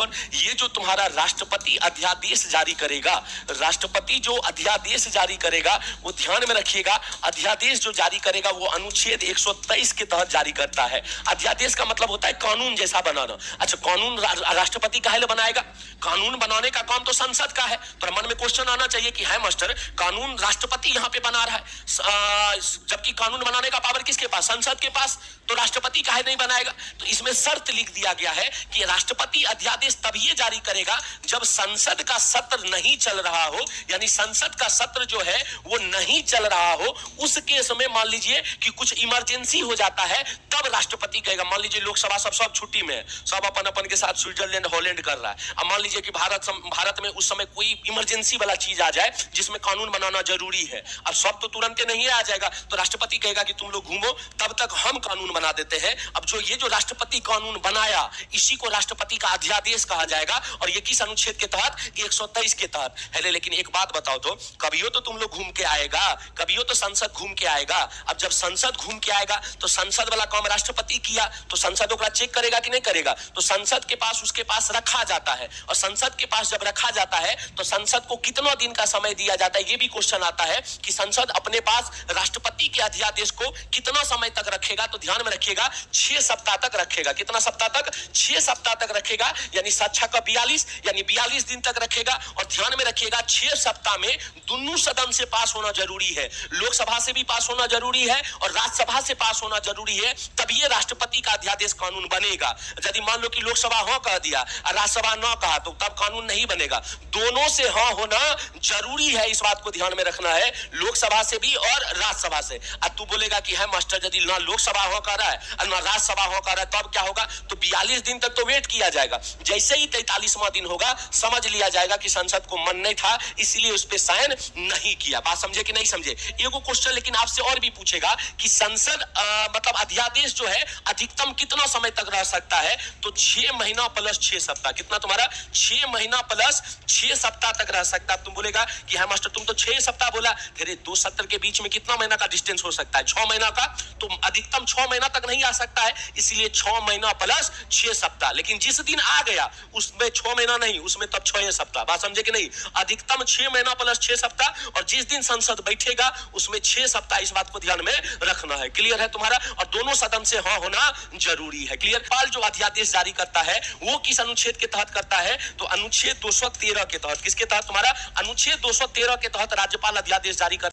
कौन? ये जो तुम्हारा राष्ट्रपति अध्यादेश जारी करेगा, राष्ट्रपति जो अध्यादेश जारी करेगा वो ध्यान में रखिएगा, अध्यादेश जो जारी करेगा वो अनुच्छेद 123 के तहत जारी करता है। अध्यादेश का मतलब होता है कानून जैसा बनाना। अच्छा, कानून राष्ट्रपति काहे ले बनाएगा? कानून बनाने का काम तो संसद का है। तो मन में क्वेश्चन आना चाहिए कि है मास्टर, कानून राष्ट्रपति यहाँ पे बना रहा है, जबकि कानून बनाने का पावर किसके पास? संसद के पास। तो राष्ट्रपति काहे नहीं बनाएगा? तो इसमें शर्त लिख दिया गया है कि राष्ट्रपति अध्यादेश तभी जारी करेगा जब संसद का सत्र नहीं चल रहा हो, यानी संसद का सत्र जो है वो नहीं चल रहा हो। उस केस में मान लीजिए कि कुछ इमरजेंसी हो जाता है, तब राष्ट्रपति कहेगा। मान लीजिए लोकसभा सब छुट्टी में है, सब अपन अपन के साथ स्विट्जरलैंड हॉलैंड कर रहा है। अब मान लीजिए कि भारत में उस समय कोई इमरजेंसी वाला चीज आ जाए जिसमें कानून बनाना जरूरी है। अब सब तो तुरंत नहीं आ जाएगा, तो राष्ट्रपति कहेगा कि तुम लोग घूमो, तब तक हम कानून बना देते हैं। अब ये जो राष्ट्रपति कानून बनाया, इसी को राष्ट्रपति का अध्यादेश कहा जाएगा, और ये किस अनुच्छेद के तहत? 123 के तहत है। लेकिन एक बात बताओ तो, कभियो तो तुम लोग घूम के आएगा, कभियो तो संसद घूम के आएगा। अब जब संसद घूम के आएगा तो संसद वाला काम राष्ट्रपति किया, तो संसद ओकरा चेक करेगा कि नहीं करेगा? तो संसद के पास उसके पास रखा जाता है, और संसद के पास जब रखा जाता है तो संसद को कितना दिन का समय दिया जाता है? ये भी क्वेश्चन आता है कि संसद अपने पास राष्ट्रपति के अध्यादेश को कितना समय तक रखेगा? तो ध्यान में रखिएगा, 6 सप्ताह तक रखेगा। कितना सप्ताह तक? 6 सप्ताह तक रखेगा, यानी 7 का 42, यानी 42 दिन तक रखेगा। और ध्यान में रखिएगा, 6 सप्ताह में दोनों सदन से पास होना जरूरी है, लोकसभा से भी पास होना जरूरी है और राज्यसभा से पास होना जरूरी है, तभी ये राष्ट्रपति का अध्यादेश कानून बनेगा। यदि मान लो कि लोकसभा हाँ कह दिया और राज्यसभा ना कहा, तो तब कानून नहीं बनेगा। दोनों से हाँ होना जरूरी है, इस बात को ध्यान में रखना है, लोकसभा से भी और राज्यसभा से। अब तू बोलेगा कि है मास्टर, यदि ना लोकसभा हाँ कर रहा है और ना राज्यसभा हाँ कर रहा है, तब क्या होगा? तो 42 दिन तक तो वेट किया जाएगा। जैसे ही 43वां दिन होगा, समझ लिया जाएगा कि संसद को मन नहीं था, इसलिए उस पर साइन नहीं किया। बात समझे कि नहीं समझे? एगो क्वेश्चन लेकिन आपसे और भी पूछेगा कि संसद मतलब अध्यादेश जो है अधिकतम कितना समय तक रह सकता है? तो 6 महीना प्लस 6 सप्ताह। कितना तुम्हारा? 6 महीना प्लस 6 सप्ताह तक रह सकता है। तुम बोलेगा कि है मास्टर तुम तो 6 सप्ताह बोला, फिर 2 सत्र के बीच में कितना महीना का डिस्टेंस हो सकता है? 6 महीना का। तो अधिकतम 6 महीना तक नहीं आ सकता है, इसलिए 6 महीना प्लस 6 सप्ताह। लेकिन जिस दिन आ गया उसमें 6 महीना नहीं, उसमें तब 6 सप्ताह। बात समझे कि नहीं? अधिकतम 6 महीना प्लस 6 सप्ताह, और जिस दिन संसद बैठेगा उसमें 6 सप्ताह। इस बात को ध्यान में रखना है। क्लियर है तुम्हारा? और दोनों सदन से हाँ होना जरूरी है। क्लियर? पाल जो अध्यादेश जारी करता है वो किस अनुच्छेद के तहत करता है? तो अनुच्छेद 213 के तहत। किसके तहत? तुम्हारा अनुच्छेद 213 के तहत राज्यपाल अध्यादेश जारी करता है।